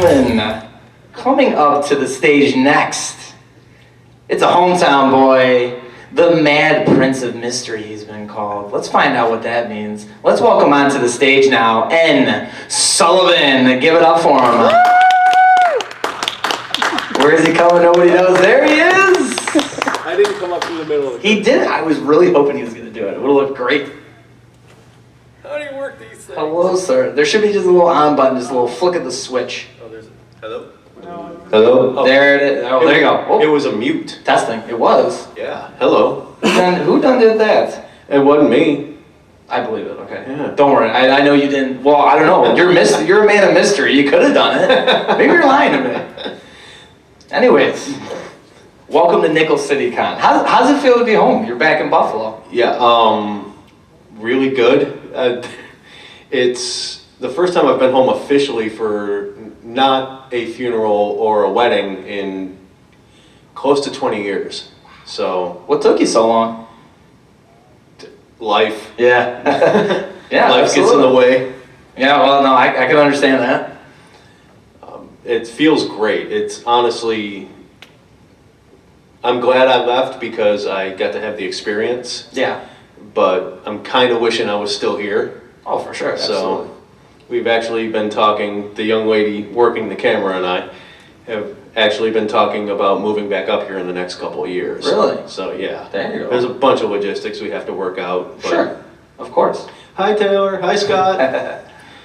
gentlemen, coming up to the stage next, it's a hometown boy, the Mad Prince of Mystery he's been called. Let's find out what that means. Let's welcome onto the stage now, N. Sullivan. Give it up for him. Where is he coming? Nobody knows. There he is. I didn't come up through the middle of the He did. I was really hoping he was going to do it. It would have looked great. How do you work these things? Hello, sir. There should be just a little on button, just a little flick of the switch. Oh, there's a... Hello? Hello? Oh. There it is. Oh, there you go. Oh. It was a mute. Testing. It was. Yeah. Hello. Who done did that? It wasn't me. I believe it. Okay. Yeah. Don't worry. I know you didn't. Well, I don't know. You're a man of mystery. You could have done it. Maybe you're lying to me. Anyways, welcome to Nickel City Con. How's it feel to be home? You're back in Buffalo. Yeah. Really good. It's the first time I've been home officially for not a funeral or a wedding in close to 20 years. So. What took you so long? Life. Yeah. Yeah. Life absolutely. gets in the way. Yeah. Well, no, I can understand that. It feels great. It's honestly, I'm glad I left because I got to have the experience. Yeah. But I'm kind of wishing I was still here. Oh, for sure. Absolutely. So we've actually been talking, the young lady working the camera and I have actually been talking about moving back up here in the next couple of years. Really? So yeah. There you go. There's a bunch of logistics we have to work out. But Sure. Of course. Hi Taylor. Hi Scott.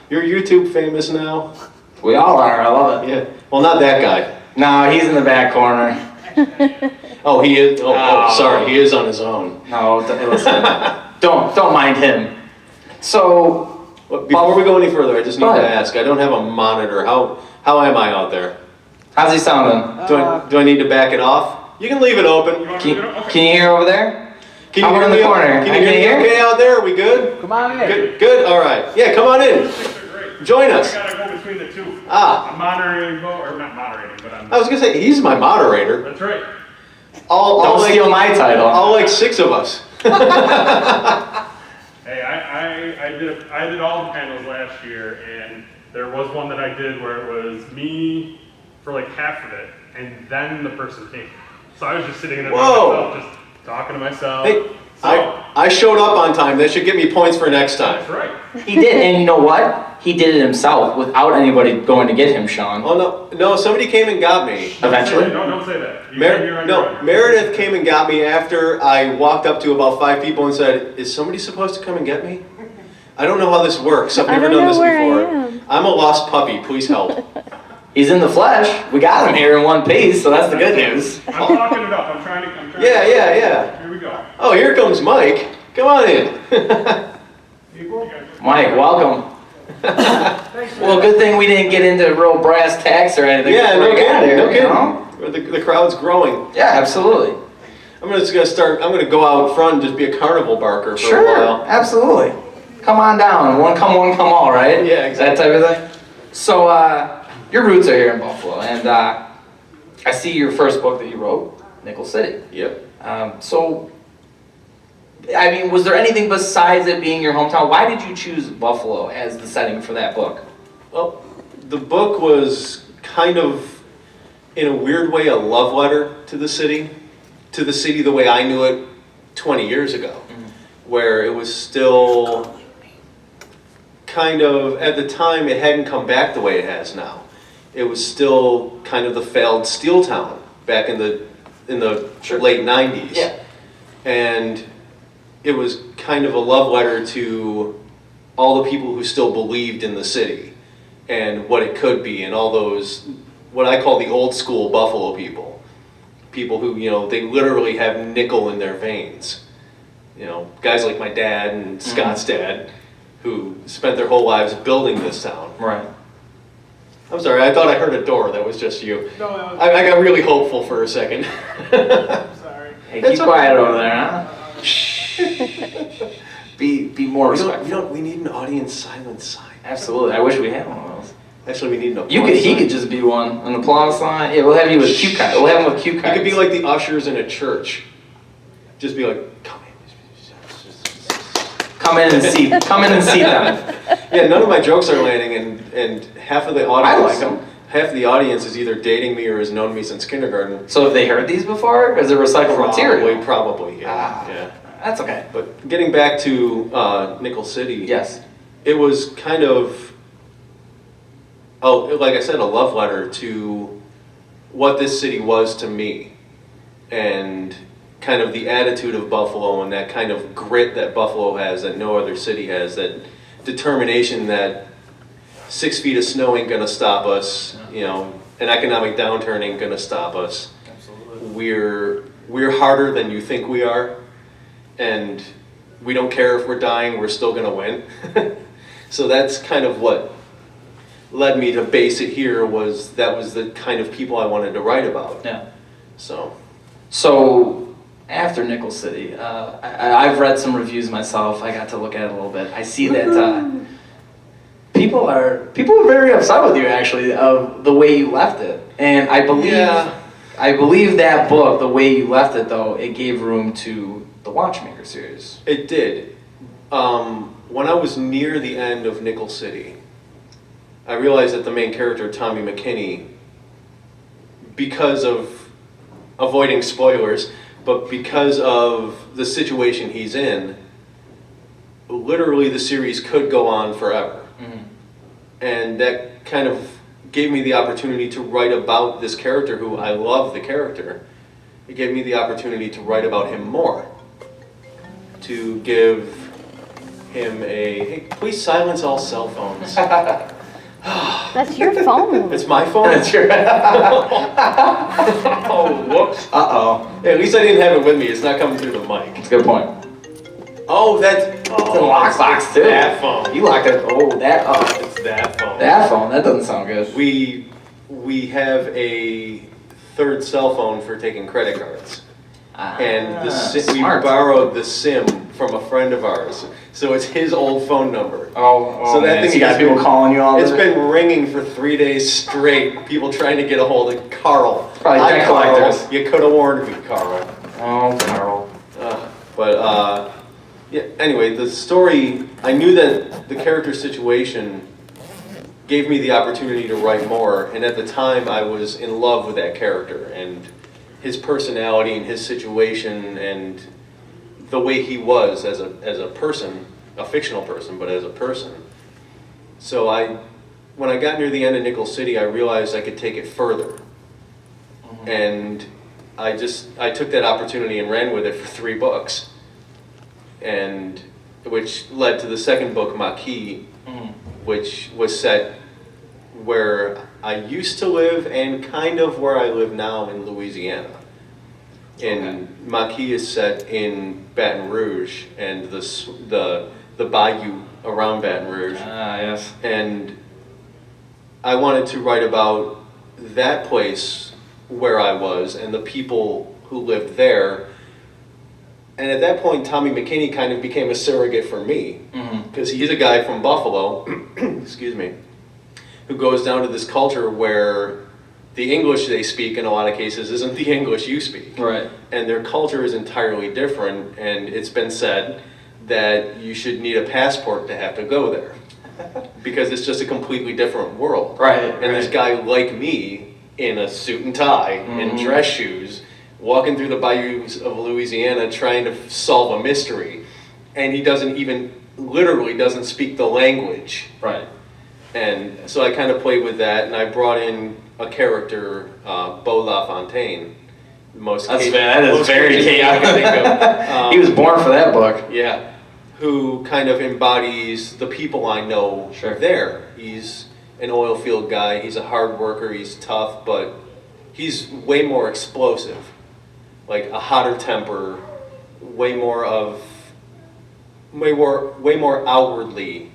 You're YouTube famous now. We all are. I love it. Yeah. Well, not that guy. No, he's in the back corner. Oh, he is. Oh, sorry. He is on his own. No, listen. Don't mind him. So, Before we go any further, I just need Go to ahead. ask. I don't have a monitor. How am I out there? how's he sounding? Do I need to back it off? You can leave it open. Can you hear over there? Can How you about hear in the me? corner? Can you hear me okay out there? Are we good? Come on in. Good. Good. All right. Yeah, come on in. Join us. I gotta go between the two. Ah. I'm moderating both, or not moderating, but I'm. I was gonna say he's my moderator. That's right. All Don't steal my title. All like 6 of us. Hey, I did all the panels last year, and there was one that I did where it was me for like half of it, and then the person came. So I was just sitting in there by Whoa. myself, just talking to myself. Hey, So, I showed up on time. That should give me points for next time. that's right. He did, and you know what? He did it himself without anybody going to get him, Sean. Oh no, somebody came and got me. Eventually. Don't say that. You came here on your own. Meredith came and got me after I walked up to about 5 people and said, "Is somebody supposed to come and get me? I don't know how this works. I've never done this before. I'm a lost puppy. Please help." He's in the flesh. We got him here in one piece, so that's the good news. I'm talking it up. I'm trying to. Yeah. Here we go. Oh, here comes Mike. Come on in. Mike, welcome. Well, good thing we didn't get into real brass tacks or anything. Yeah, before no we got kidding. here, No you kidding. know? The crowd's growing. Yeah, absolutely. I'm gonna go out front and just be a carnival barker for a Sure, while. absolutely. Come on down. One come all, right? Yeah, exactly. That type of thing. So, your roots are here in Buffalo, and I see your first book that you wrote, Nickel City. Yep. So, I mean, was there anything besides it being your hometown? Why did you choose Buffalo as the setting for that book? Well, the book was kind of, in a weird way, a love letter to the city the way I knew it 20 years ago, where it was still kind of, at the time, it hadn't come back the way it has now. It was still kind of the failed steel town back in the late 90s. Yeah. And it was kind of a love letter to all the people who still believed in the city and what it could be, and all those, what I call the old school Buffalo people. People who, they literally have nickel in their veins. Guys like my dad and Scott's dad, who spent their whole lives building this town. Right. I'm sorry, I thought I heard a door. That was just you. No, I got really hopeful for a second. sorry. Hey, It's keep quiet okay. over there, huh? Be more respectful. We need an audience silence sign. Absolutely. I wish we had one of those. Actually, we need an applause He sign. could just be an applause sign. Yeah, we'll have you with cue cards. We'll have him with cue You cards. could be like the ushers in a church. Just be like, come Come in and see them. in. Yeah, none of my jokes are landing, and half of the audience. I like 'em. half the audience is either dating me or has known me since kindergarten. So have they heard these before? Is it recycled material? Probably, yeah. Yeah. That's okay. But getting back to Nickel City, Yes. it was kind of, like I said, a love letter to what this city was to me, and kind of the attitude of Buffalo and that kind of grit that Buffalo has that no other city has, that determination that 6 feet of snow ain't gonna stop us, you know, an economic downturn ain't gonna stop us. Absolutely. We're harder than you think we are, and we don't care if we're dying, we're still gonna win. So that's kind of what led me to base it here, that was the kind of people I wanted to write about. Yeah. So after Nickel City, I've read some reviews myself. I got to look at it a little bit. I see that people are very upset with you, actually, of the way you left it. And I believe that book, the way you left it, though, it gave room to the Watchmaker series. it did. When I was near the end of Nickel City, I realized that the main character, Tommy McKinney, because of avoiding spoilers, but because of the situation he's in, literally the series could go on forever. Mm-hmm. And that kind of gave me the opportunity to write about this character who I love the character. It gave me the opportunity to write about him more. To give him hey, please silence all cell phones. That's your phone. It's my phone? That's your. Oh, whoops. Uh-oh. Hey, at least I didn't have it with me. It's not coming through the mic. That's a good point. Oh, that's... It's in the lockbox, too. That phone. You locked it. Oh, that. Oh, It's that phone. that phone. That doesn't sound good. We have a third cell phone for taking credit cards. And we smart. borrowed the SIM from a friend of ours. So it's his old phone number. Oh, So that man. thing So you got has people been- calling you all It's day? been ringing for 3 days straight. People trying to get a hold of Carl. Probably Hi, debt Carl. collectors. You could have warned me, Carl. Oh, Carl. Yeah, anyway, the story, I knew that the character situation gave me the opportunity to write more, and at the time I was in love with that character and his personality and his situation and the way he was as a person, a fictional person, but as a person. So when I got near the end of Nickel City, I realized I could take it further. Mm-hmm. And I took that opportunity and ran with it for 3 books. And which led to the second book, Maquis, which was set where I used to live and kind of where I live now in Louisiana. And Maquis is set in Baton Rouge and the bayou around Baton Rouge. Ah, yes. And I wanted to write about that place where I was and the people who lived there. And at that point, Tommy McKinney kind of became a surrogate for me, because he's a guy from Buffalo, excuse me, who goes down to this culture where the English they speak in a lot of cases isn't the English you speak. Right. And their culture is entirely different, and it's been said that you should need a passport to have to go there, because it's just a completely different world. Right. And this guy like me, in a suit and tie and dress shoes, walking through the bayous of Louisiana trying to solve a mystery, and he literally doesn't speak the language. Right. And so I kind of played with that, and I brought in a character, Beau LaFontaine. That is very Cajun I can think of. He was born for that book. Yeah, who kind of embodies the people I know there. He's an oil field guy, he's a hard worker, he's tough, but he's way more explosive. Like a hotter temper, way more outwardly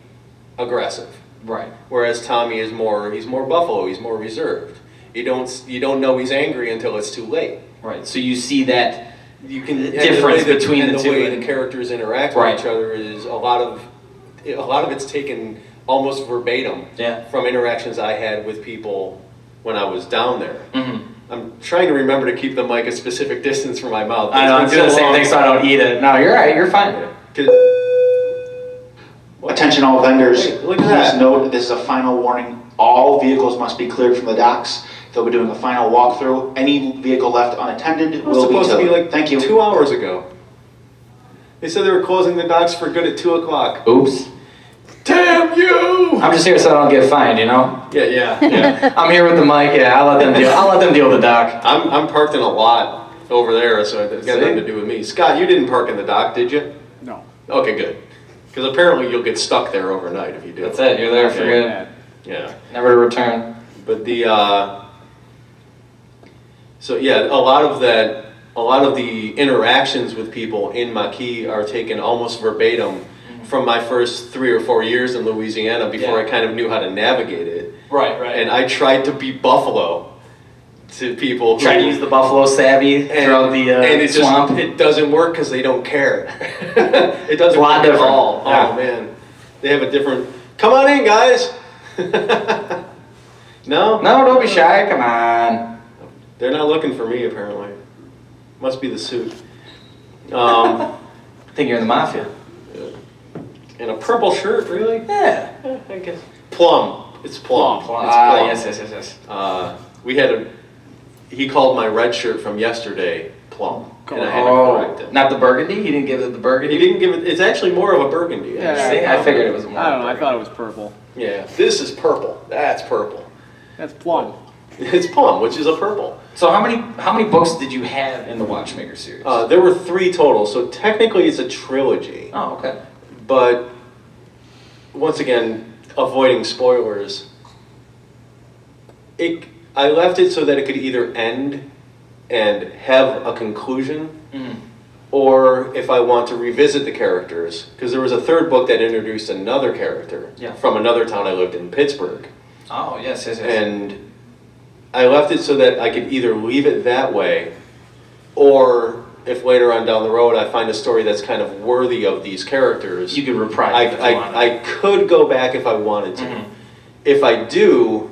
aggressive. Right. Whereas Tommy is he's more Buffalo, he's more reserved. You don't know he's angry until it's too late. Right. So you see that You can difference between the the two. way the characters interact with each other is a lot of it's taken almost verbatim from interactions I had with people when I was down there. I'm trying to remember to keep the mic a specific distance from my mouth. I know, I'm doing the same thing so I don't eat it. No, you're right, you're fine. Attention all vendors, Hey, look at please that. note this is a final warning. All vehicles must be cleared from the docks. They'll be doing a final walkthrough. Any vehicle left unattended It was will be supposed to be towed. like Thank you. 2 hours ago. They said they were closing the docks for good at 2 o'clock. Oops. Damn you! I'm just here so I don't get fined, you know? Yeah. I'm here with the mic, yeah, I'll let them deal with the dock. I'm parked in a lot over there, so it's got nothing to do with me. Scott, you didn't park in the dock, did you? No. Okay, good. Because apparently you'll get stuck there overnight if you do. That's it, you're there for good. Yeah. Never to return. But so yeah, a lot of the interactions with people in Maquis are taken almost verbatim from my first 3 or 4 years in Louisiana before I kind of knew how to navigate it. Right. And I tried to be Buffalo to people who Try to use the buffalo savvy throughout the and it swamp. Just, it doesn't work because they don't care. It doesn't It's a lot work at different. all. Yeah. Oh man, they have a different. Come on in, guys. No, No, don't be shy, come on. they're not looking for me apparently. Must be the suit. I think you're in the mafia. In a purple shirt, really? Yeah. I guess. Plum. It's plum. It's plum. Yes. We had he called my red shirt from yesterday plum. And I had to correct it. Not the burgundy? He didn't give it the burgundy? He didn't give it, it's actually more of a burgundy. Yeah. actually. See, I figured it was more. I don't know. I burgundy. thought it was purple. Yeah, this is purple. That's purple. That's plum. It's plum, which is a purple. So how many books did you have in the Watchmaker series? There were 3 total, so technically it's a trilogy. Oh, okay. But once again, avoiding spoilers, I left it so that it could either end and have a conclusion, or if I want to revisit the characters, because there was a 3rd book that introduced another character from another town I lived in, Pittsburgh. Oh, yes. And I left it so that I could either leave it that way, or if later on down the road I find a story that's kind of worthy of these characters, You could reprise it if you wanted. I could go back if I wanted to. If I do,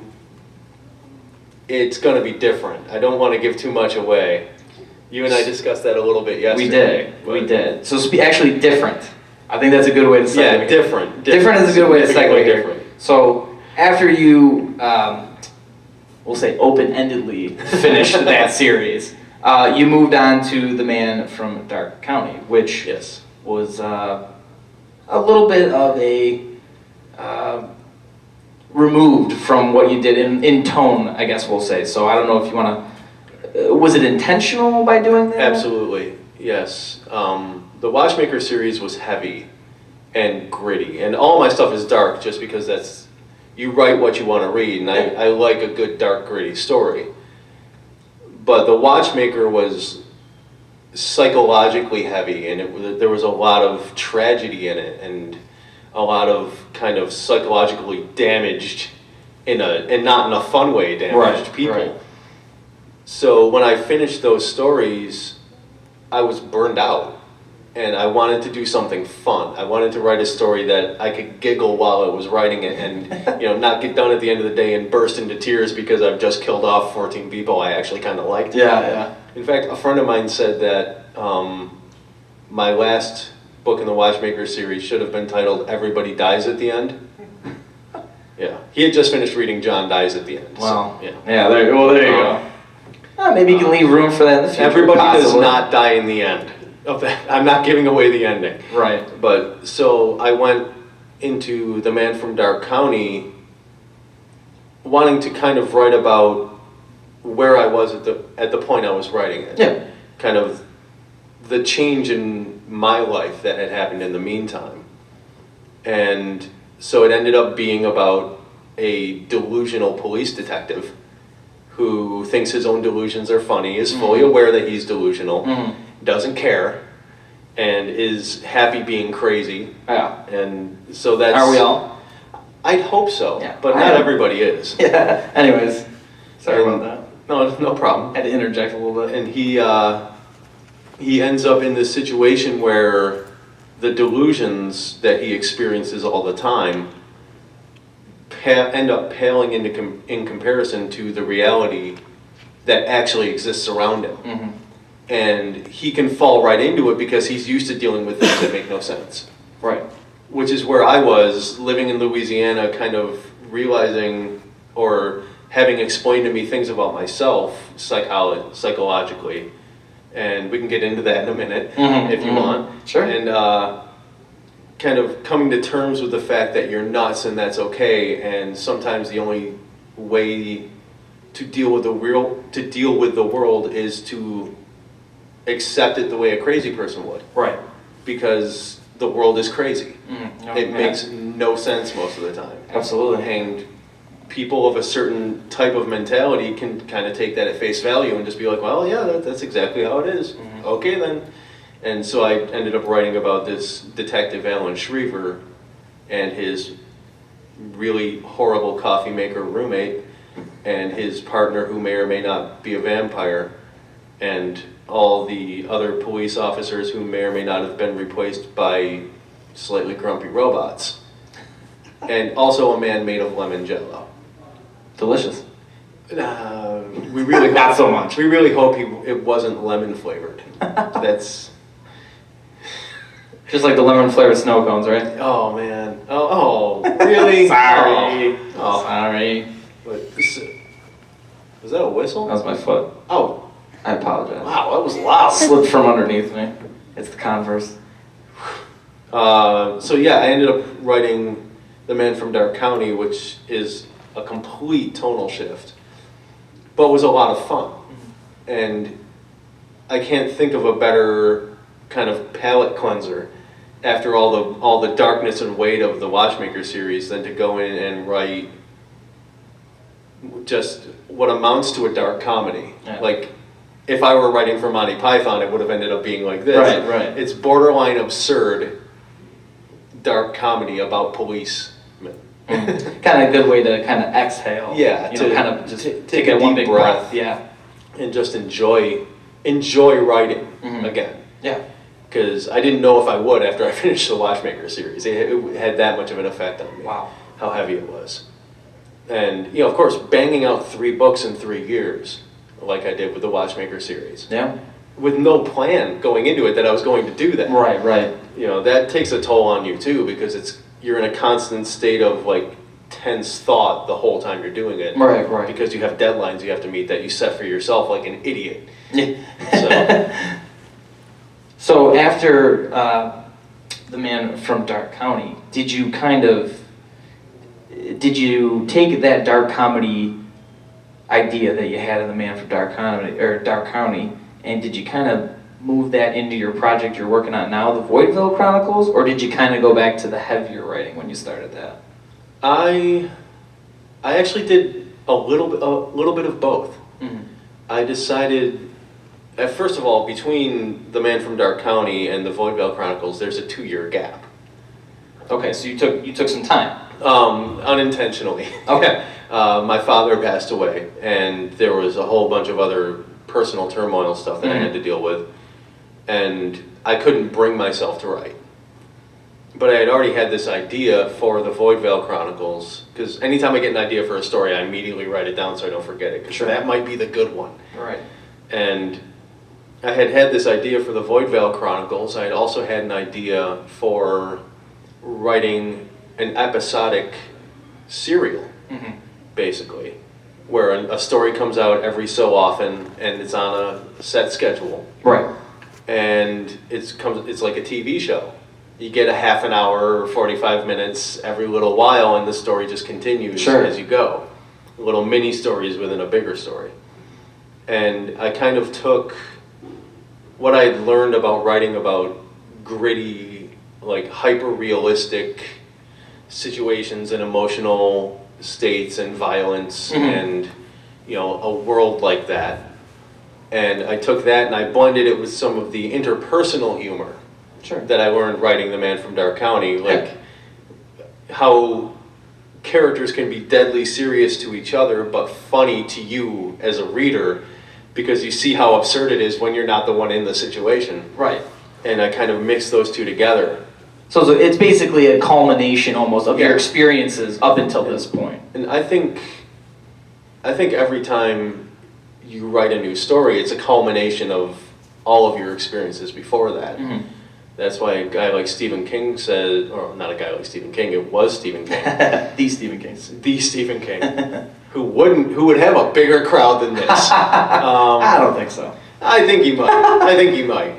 it's going to be different. I don't want to give too much away. You and I discussed that a little bit yesterday. We did. So actually different. I think that's a good way to segue. Yeah, different. Different is a good way to segue Significantly here. different. So after you, we'll say open-endedly finished that series, you moved on to The Man from Dark County, which was a little bit of a removed from what you did in tone, I guess we'll say. So I don't know if you want to. Was it intentional by doing that? Absolutely, yes. The Watchmaker series was heavy and gritty, and all my stuff is dark just because that's, you write what you want to read, and I like a good dark gritty story. But The Watchmaker was psychologically heavy, and there was a lot of tragedy in it, and a lot of kind of psychologically damaged, and not in a fun way damaged people. Right. So when I finished those stories, I was burned out, and I wanted to do something fun. I wanted to write a story that I could giggle while I was writing it, and not get done at the end of the day and burst into tears because I've just killed off 14 people I actually kind of liked. Yeah. In fact, a friend of mine said that my last book in the Watchmaker series should have been titled "Everybody Dies at the End." Yeah, he had just finished reading John Dies at the End. Wow. So, yeah. There you go. Maybe you can leave room for that in the future. Everybody does possibly. not die in the end of that. I'm not giving away the ending. Right. But so I went into The Man from Dark County wanting to kind of write about where I was at the point I was writing it. Yeah. Kind of the change in my life that had happened in the meantime. And so it ended up being about a delusional police detective who thinks his own delusions are funny, is fully aware that he's delusional, doesn't care, and is happy being crazy. Yeah. And so that's... Are we all? I'd hope so, Yeah. but not everybody is. Yeah. Anyways, sorry about that. No problem. Had to interject a little bit. And he ends up in this situation where the delusions that he experiences all the time end up paling in comparison to the reality that actually exists around him. And he can fall right into it because he's used to dealing with things that make no sense. Right. Which is where I was living in Louisiana, kind of realizing or having explained to me things about myself psychologically, and we can get into that in a minute if you want. Sure. And kind of coming to terms with the fact that you're nuts and that's okay, and sometimes the only way to deal with the world is to accept it the way a crazy person would. Right. Because the world is crazy. It Yeah. makes no sense most of the time. Absolutely. And people of a certain type of mentality can kind of take that at face value and just be like, well, yeah, that's exactly how it is. Okay, then. And so I ended up writing about this detective, Alan Shriver, and his really horrible coffee maker roommate, and his partner who may or may not be a vampire, and all the other police officers who may or may not have been replaced by slightly grumpy robots. And also a man made of lemon jello. Delicious. We really Not so much. We really hope it wasn't lemon flavored. That's. Just like the lemon flavored snow cones, right? Oh man. Oh really? Sorry. Oh. Sorry. But this, was that a whistle? That was my foot. Oh. I apologize. Wow, that was loud. Slipped from underneath me. It's the Converse. So yeah, I ended up writing The Man from Dark County, which is a complete tonal shift, but was a lot of fun. And I can't think of a better kind of palate cleanser after all the darkness and weight of the Watchmaker series than to go in and write just what amounts to a dark comedy. Yeah. Like, if I were writing for Monty Python, it would have ended up being like this. Right. It's borderline absurd, dark comedy about police. Kind of a good way to kind of exhale. Yeah, You know, to kind of just take take a a one deep big breath. breath. Yeah. And just enjoy writing again. Yeah. Because I didn't know if I would after I finished the Watchmaker series. It had that much of an effect on me. Wow. How heavy it was. And, of course, banging out 3 books in 3 years, like I did with the Watchmaker series. Yeah. With no plan going into it that I was going to do that. Right. That takes a toll on you too, because you're in a constant state of like tense thought the whole time you're doing it. Right. Because you have deadlines you have to meet that you set for yourself like an idiot. Yeah. So after The Man from Dark County, did you take that dark comedy idea that you had in The Man from Dark County, and did you kind of move that into your project you're working on now, the Voidville Chronicles, or did you kind of go back to the heavier writing when you started that? I actually did a little bit of both. I decided, first of all, between The Man from Dark County and the Voidville Chronicles, there's a 2-year gap. Okay, so you took some time. Unintentionally. Okay. My father passed away, and there was a whole bunch of other personal turmoil stuff that I had to deal with, and I couldn't bring myself to write. But I had already had this idea for the Voidville Chronicles, because anytime I get an idea for a story, I immediately write it down so I don't forget it, because that might be the good one. Right. And I had this idea for the Voidville Chronicles. I had also had an idea for writing an episodic serial, basically, where a story comes out every so often and it's on a set schedule. Right. And it's like a TV show. You get a half an hour or 45 minutes every little while, and the story just continues as you go. Little mini stories within a bigger story. And I kind of took what I had learned about writing about gritty, like hyper-realistic situations and emotional states and violence and, a world like that. And I took that and I blended it with some of the interpersonal humor that I learned writing The Man from Dark County, like how characters can be deadly serious to each other but funny to you as a reader because you see how absurd it is when you're not the one in the situation. Right. And I kind of mixed those two together. So it's basically a culmination almost of your experiences up until this point. And I think every time you write a new story, it's a culmination of all of your experiences before that. That's why a guy like Stephen King said, or not a guy like Stephen King, it was Stephen King. The Stephen King. The Stephen King who would have a bigger crowd than this. I don't think so. I think he might.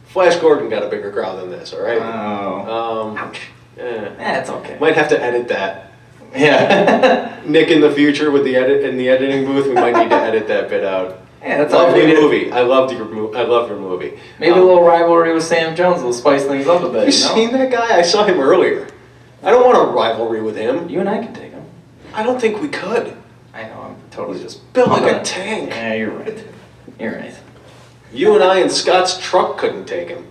Flash Gordon got a bigger crowd than this, all right? Oh. Ouch. It's okay. Might have to edit that. Yeah. Nick in the future with the editing booth, we might need to edit that bit out. Yeah, that's all. Lovely movie. I loved your movie. Maybe a little rivalry with Sam Jones will spice things up a bit. You seen that guy? I saw him earlier. I don't want a rivalry with him. You and I can take him. I don't think we could. I know, I'm totally just Built like a tank. Yeah, you're right. You're right. You and I and Scott's truck couldn't take him.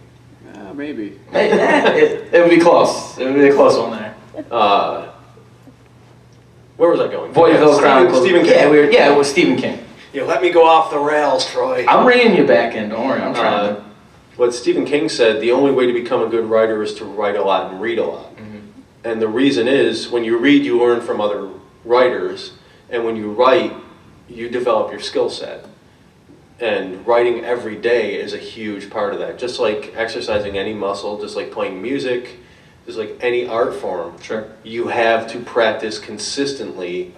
Maybe. Hey, it would be close. It would be a close one there. Where was I going? Voidville Chronicles. Stephen King. Yeah, it was Stephen King. You let me go off the rails, Troy. I'm bringing you back in. Don't worry, I'm trying to. What Stephen King said, the only way to become a good writer is to write a lot and read a lot. Mm-hmm. And the reason is, when you read, you learn from other writers, and when you write, you develop your skill set. And writing every day is a huge part of that. Just like exercising any muscle, just like playing music, just like any art form. Sure. You have to practice consistently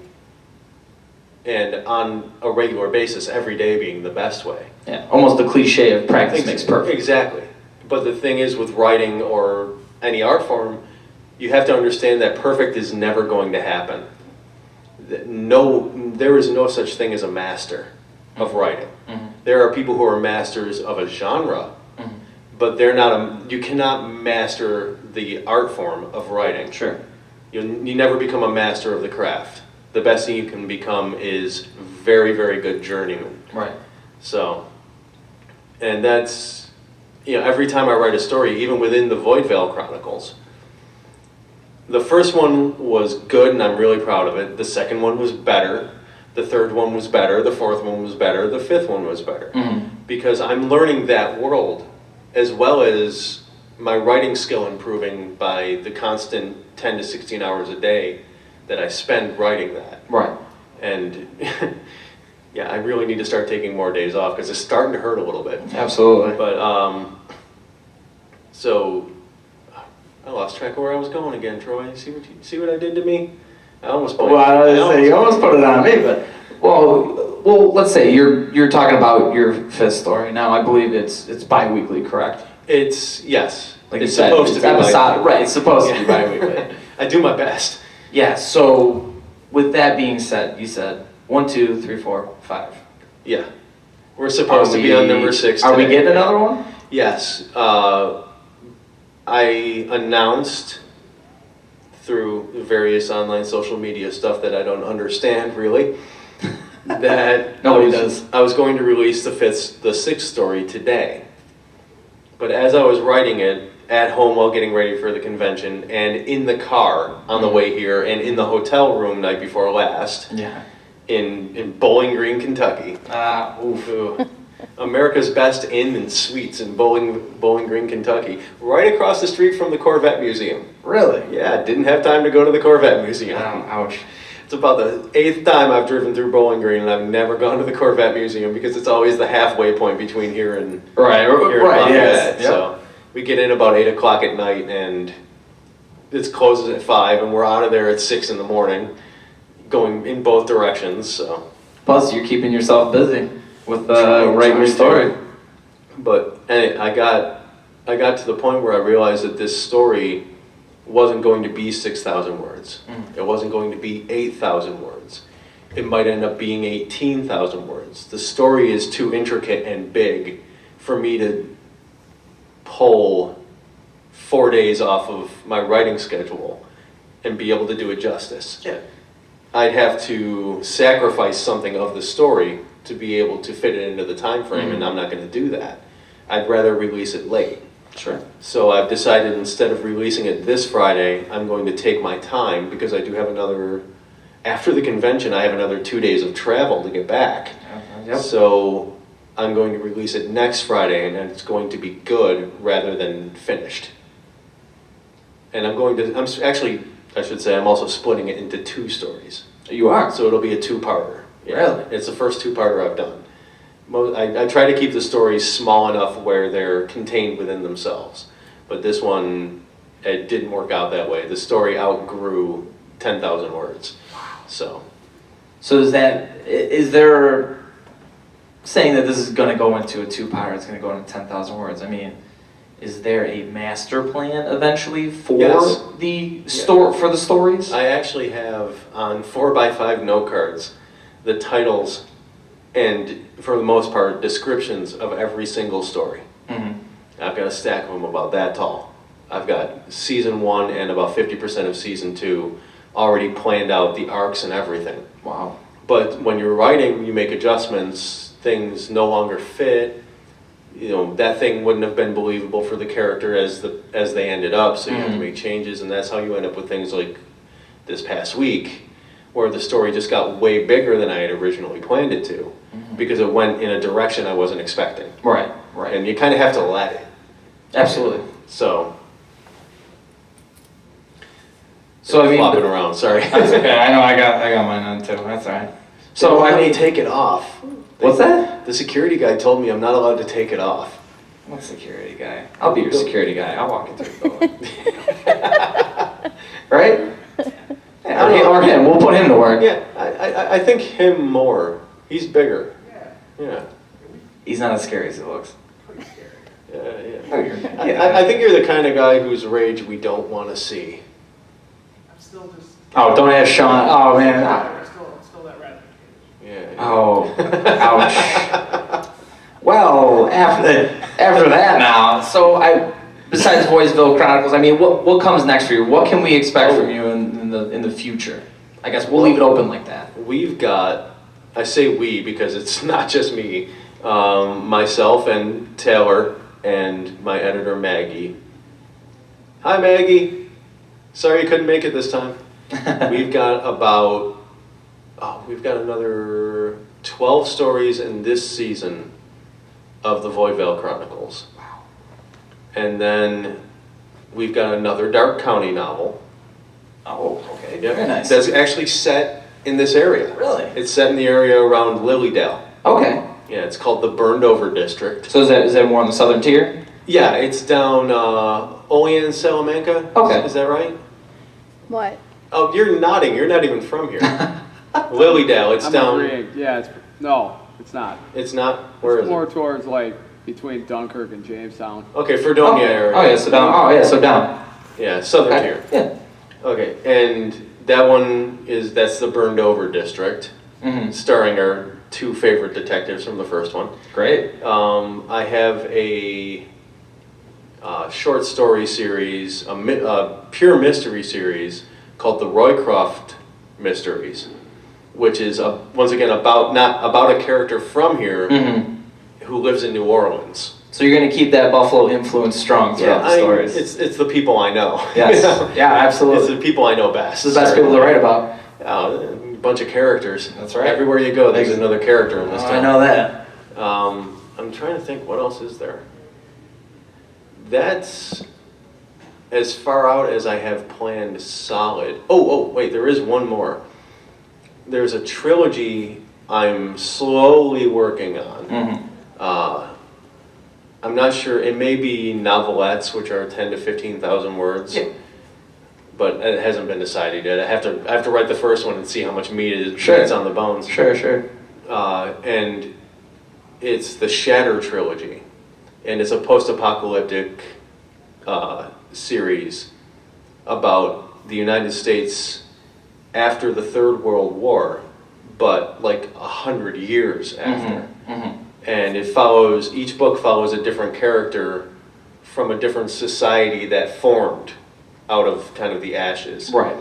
and on a regular basis, every day being the best way. Yeah, almost the cliche of practice makes perfect. Exactly. But the thing is, with writing or any art form, you have to understand that perfect is never going to happen. There is no such thing as a master of writing. Mm-hmm. There are people who are masters of a genre, Mm-hmm. but you cannot master the art form of writing. Sure. You never become a master of the craft. The best thing you can become is very, very good journeyman. Right. So, and that's, every time I write a story, even within the Voidvale Chronicles, the first one was good and I'm really proud of it. The second one was better. The third one was better. The fourth one was better. The fifth one was better. Mm-hmm. Because I'm learning that world, as well as my writing skill improving by the constant 10 to 16 hours a day that I spend writing that. Right. And yeah, I really need to start taking more days off because it's starting to hurt a little bit. Absolutely. But so I lost track of where I was going again, Troy. See what I did to me? I almost put Well, I was gonna say, you almost put it on me, but well, let's say you're talking about your fifth story now. I believe it's bi-weekly, correct? Yes. Like it's you said, supposed to be episodic, right? It's supposed to be bi-weekly. I do my best. Yeah. So with that being said, you said 1, 2, 3, 4, 5. Yeah. We're supposed to be on number 6 Are we today. getting another one? Yes. I announced through various online social media stuff that I don't understand really, that Nobody does. I was going to release the sixth story today. But as I was writing it at home while getting ready for the convention, and in the car on the way here, and in the hotel room night before last, Yeah. in Bowling Green, Kentucky. Oof. America's best inn and suites in Bowling Green, Kentucky, right across the street from the Corvette Museum. Really? Yeah, didn't have time to go to the Corvette Museum. Ouch. It's about the 8th time I've driven through Bowling Green, and I've never gone to the Corvette Museum because it's always the halfway point between here and Right. here in Right. Lafayette. Yes. Yep. So we get in about 8 o'clock at night, and it closes at 5, and we're out of there at 6 in the morning, going in both directions. So. Plus, you're keeping yourself busy with writing your story. But I got to the point where I realized that this story wasn't going to be 6,000 words. It wasn't going to be 8,000 words. It might end up being 18,000 words. The story is too intricate and big for me to pull 4 days off of my writing schedule and be able to do it justice. Yeah. I'd have to sacrifice something of the story to be able to fit it into the time frame, and I'm not going to do that. I'd rather release it late. Sure. So I've decided, instead of releasing it this Friday, I'm going to take my time, because I do have after the convention, I have another 2 days of travel to get back. Yep. So I'm going to release it next Friday, and it's going to be good rather than finished. And I'm also splitting it into 2 stories. You are. So it'll be a 2-parter. Yeah. Really? It's the first 2-parter I've done. I try to keep the stories small enough where they're contained within themselves. But this one, it didn't work out that way. The story outgrew 10,000 words. So, So is there, saying that this is going to go into a two-parter, it's going to go into 10,000 words, I mean, is there a master plan eventually for Yes. for the stories? I actually have on 4x5 note cards the titles and, for the most part, descriptions of every single story. Mm-hmm. I've got a stack of them about that tall. I've got season 1 and about 50% of season 2 already planned out, the arcs and everything. Wow. But when you're writing, you make adjustments, things no longer fit. You know, that thing wouldn't have been believable for the character as they ended up, so you have to make changes, and that's how you end up with things like this past week, where the story just got way bigger than I had originally planned it to, because it went in a direction I wasn't expecting. Right. And you kind of have to let it. Absolutely. So I mean, flopping around, sorry. That's okay. I know I got mine on too. That's all right. So I may take it off. What's that? The security guy told me I'm not allowed to take it off. What security guy? I'll be your security guy. I'll walk you through the building. Right? Yeah, or him. We'll put him to work. Yeah, I think him more. He's bigger. Yeah. He's not as scary as he looks. Yeah. Oh, I think you're the kind of guy whose rage we don't want to see. Oh, don't ask Sean. Oh, man. Still that rat. Yeah. Oh, ouch. Well, after that now, so besides Boysville Chronicles, I mean, what comes next for you? What can we expect from you in the future? I guess we'll leave it open like that. We've got, I say we because it's not just me, myself and Taylor and my editor Maggie. Hi Maggie. Sorry you couldn't make it this time. We've got another 12 stories in this season of the Voivale Chronicles. Wow. And then we've got another Dark County novel. Oh, okay. Yep. Very nice. That's actually set in this area. Really? It's set in the area around Lilydale. Okay. Yeah, it's called the Burned Over District. So is that more on the southern tier? Yeah, it's down Olean, Salamanca. Okay. Is that right? What? Oh, you're nodding. You're not even from here. Lilydale, it's I'm down. agreeing. Yeah, it's not. It's not. Where It's is more it? towards like between Dunkirk and Jamestown. Okay, Fredonia area. Oh, yeah, so down. Oh, yeah, so down. Yeah, southern tier. Yeah. Okay, and that one that's the Burned Over District, Mm-hmm. starring our two favorite detectives from the first one. Great. I have a short story series, a pure mystery series called the Roycroft Mysteries, which is once again about a character from here Mm-hmm. who lives in New Orleans. So you're going to keep that Buffalo influence strong throughout the stories. It's the people I know. Yes. Yeah, absolutely. It's the people I know best. It's the best people to write about. A bunch of characters. That's right. Everywhere you go, there's another character in this town. I know that. I'm trying to think, what else is there? That's as far out as I have planned solid. Oh, wait, there is one more. There's a trilogy I'm slowly working on. Mm-hmm. I'm not sure, it may be novelettes, which are 10 to 15,000 words. Yeah. But it hasn't been decided yet. I have to write the first one and see how much meat is Sure. on the bones. Sure. And it's the Shatter trilogy, and it's a post-apocalyptic series about the United States after the Third World War, but like 100 years after. Mm-hmm. And each book follows a different character from a different society that formed out of kind of the ashes. Right.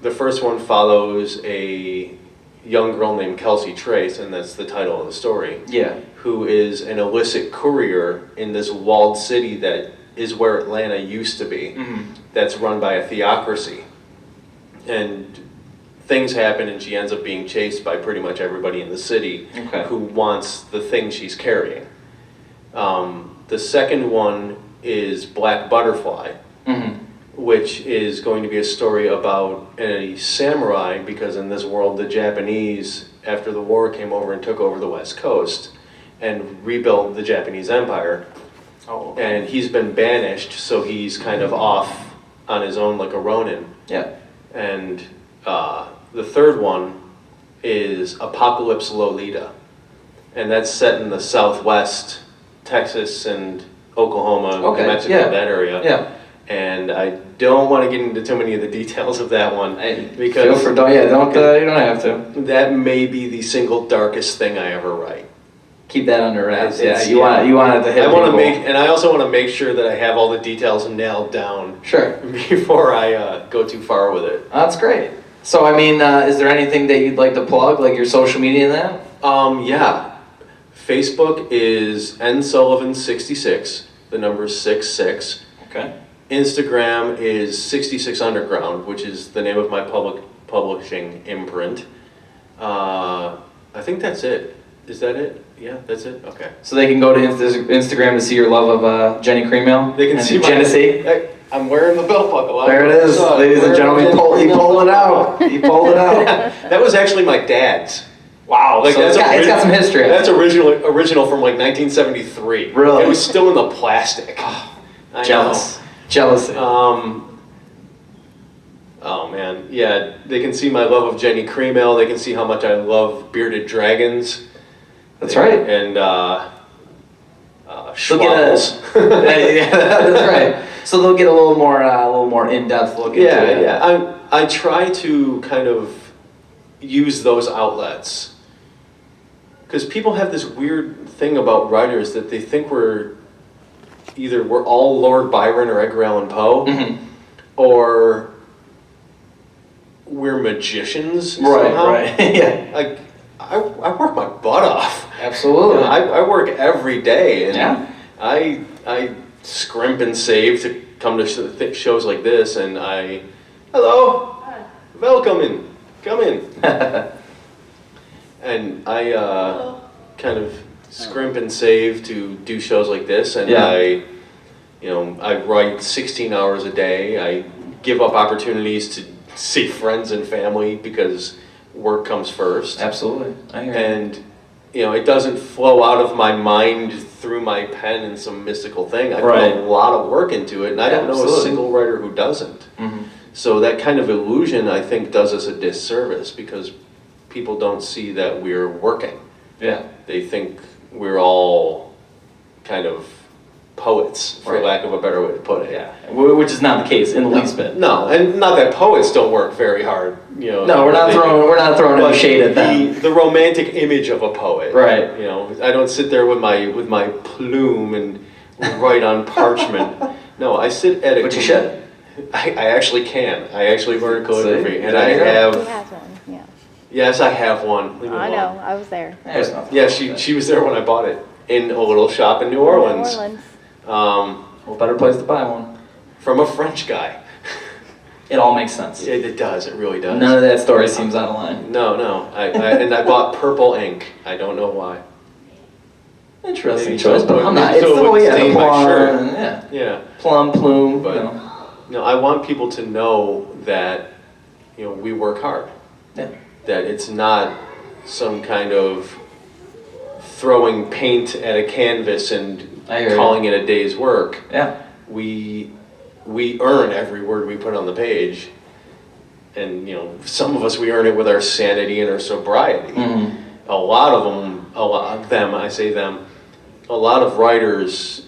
The first one follows a young girl named Kelsey Trace, and that's the title of the story. Yeah. Who is an illicit courier in this walled city that is where Atlanta used to be. Mm-hmm. That's run by a theocracy. And things happen and she ends up being chased by pretty much everybody in the city who wants the thing she's carrying. The second one is Black Butterfly, which is going to be a story about a samurai, because in this world the Japanese, after the war, came over and took over the West Coast and rebuilt the Japanese Empire. Oh, okay. And he's been banished, so he's kind of off on his own like a Ronin. Yeah. And the third one is Apocalypse Lolita. And that's set in the Southwest, Texas and Oklahoma, Okay, New Mexico, yeah. that area. Yeah. And I don't want to get into too many of the details of that one Feel because for, don't, you don't have to. that may be the single darkest thing I ever write. Keep that under wraps. Yeah, It's- you want it to hit I want to people. and I also want to make sure that I have all the details nailed down Sure. before I go too far with it. That's great. So, I mean, is there anything that you'd like to plug, like your social media and that? Yeah. Facebook is nsullivan66, the number 66. Okay. Instagram is 66 Underground, which is the name of my publishing imprint. I think that's it. Is that it? Yeah, that's it? Okay. So they can go to Instagram to see your love of Jenny Creamale? They can and see my... Genesee? Hey, I'm wearing the belt buckle. There it is, ladies and gentlemen. He pulled it out. He pulled it out. That was actually my dad's. Wow. Like, So it's got some history. That's original from like 1973. Really? It was still in the plastic. I Jealous. Jealousy. know. Oh man, yeah. They can see my love of Jenny Creamale. They can see how much I love bearded dragons. That's right. And They'll get schwabbles. yeah, that's right. So they'll get a little more in-depth look into it. Yeah. I try to kind of use those outlets because people have this weird thing about writers that they think we're all Lord Byron or Edgar Allan Poe, or we're magicians somehow. Right. Yeah. Like I work my butt off. Absolutely. You know, I work every day, and Yeah. I scrimp and save to come to shows like this, and hello, welcome in, come in. And I kind of scrimp and save to do shows like this, and Yeah. I write 16 hours a day. I give up opportunities to see friends and family because work comes first. Absolutely. I hear you. And it doesn't flow out of my mind through my pen in some mystical thing. I Right. put a lot of work into it, and I don't know a Absolutely. single writer who doesn't. So that kind of illusion, I think, does us a disservice because people don't see that we're working. Yeah. They think we're all kind of poets, for Right. lack of a better way to put it. Yeah. Which is not the case in the least bit. No, and not that poets don't work very hard. No, we're not throwing any shade at them. The romantic image of a poet. Right. I don't sit there with my plume and write on parchment. No, I sit at a. But you should. I actually can. I actually learned calligraphy, See? and There I you go. have. He has one, yeah. Yes, I have one. Leave me I alone. know, I was there. There's nothing. Yeah, she was there when I bought it in a little shop in New Orleans. New Orleans. Well, better place to buy one. From a French guy. It all makes sense. It does. It really does. None of that story seems out of line. No. And I bought purple ink. I don't know why. Interesting Maybe choice, so, but I'm not. maybe It's so the it way wouldn't the stain my plum, shirt. and, yeah, Yeah. plum, plume. But- No, I want people to know that we work hard. Yeah. That it's not some kind of throwing paint at a canvas and I hear you. calling it a day's work. Yeah. We earn every word we put on the page, and some of us, we earn it with our sanity and our sobriety. A lot of them, I say them, a lot of writers,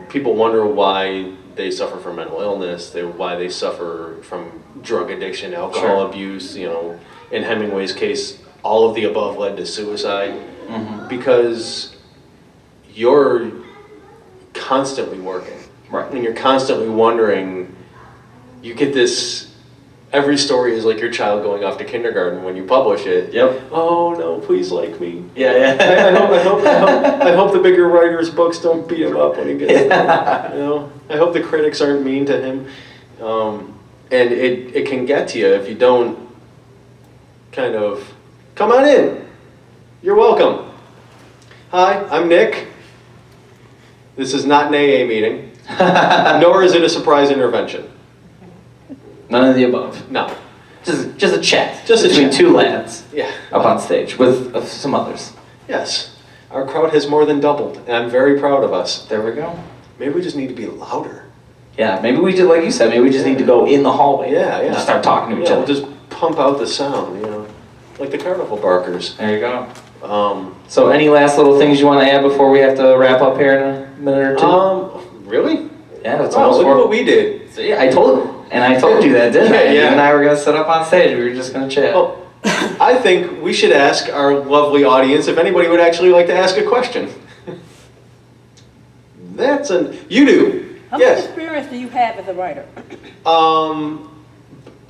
people wonder why they suffer from mental illness, why they suffer from drug addiction, alcohol Sure. abuse. In Hemingway's case, all of the above led to suicide because you're constantly working. Right. And you're constantly wondering, you get this, every story is like your child going off to kindergarten when you publish it. Yep. Oh no, please like me. Yeah. I hope the bigger writer's books don't beat him up when he gets there. I hope the critics aren't mean to him. And it can get to you if you don't kind of, come on in. You're welcome. Hi, I'm Nick. This is not an AA meeting, nor is it a surprise intervention. None of the above. No. Just a chat. Just a between chat. two lads Yeah. up on stage with some others. Yes. Our crowd has more than doubled, and I'm very proud of us. There we go. Maybe we just need to be louder. Yeah, maybe we just, like you said, maybe we just need to go in the hallway. Yeah. And just start talking to each We'll other. just pump out the sound, like the carnival barkers. There you go. Um, So any last little things you want to add before we have to wrap up here in a minute or two? Really? Yeah, that's Wow, almost look at four. what we did. So, yeah, I told you that, didn't I? Yeah, You yeah. and I were gonna sit up on stage. We were just gonna chat. Well, I think we should ask our lovely audience if anybody would actually like to ask a question. You do. How Yes. much experience do you have as a writer?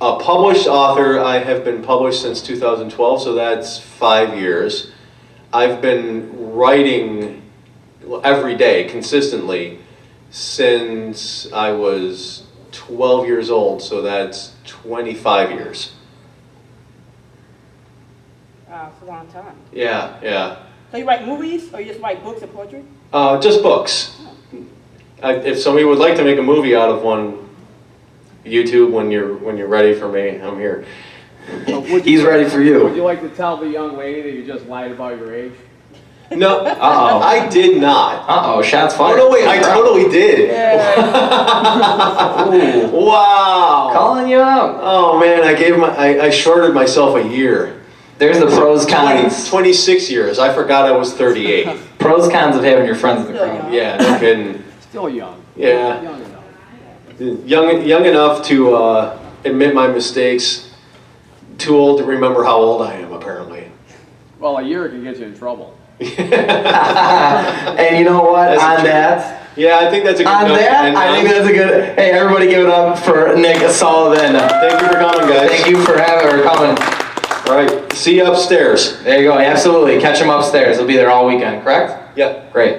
A published author, I have been published since 2012, so that's 5 years. I've been writing every day, consistently, since I was 12 years old, so that's 25 years. Wow, it's a long time. Yeah. So you write movies, or you just write books and poetry? Just books. If somebody would like to make a movie out of one, YouTube, when you're ready for me, I'm here. He's ready for Would you. you like to tell the young lady that you just lied about your age? No, Uh-oh. I did not. Uh-oh, shots Oh, fired. no, wait, I totally did. Ooh, Wow. calling you out. Oh, man, I shorted myself a year. There's the pros, cons. 26 years. I forgot I was 38. Pros, cons of having your friends in the Still crowd. young. Yeah, no kidding. Still young. Yeah. Young enough. Young enough to admit my mistakes. Too old to remember how old I am, apparently. Well, a year can get you in trouble. And you know what? That's On true. that, Yeah, I think that's a good on note to that, end I on. think that's a good. Hey, everybody, give it up for Nick Sullivan. Thank you for coming, guys. Thank you for coming. All right, see you upstairs. There you go. Absolutely, catch him upstairs. He'll be there all weekend. Correct? Yeah. Great.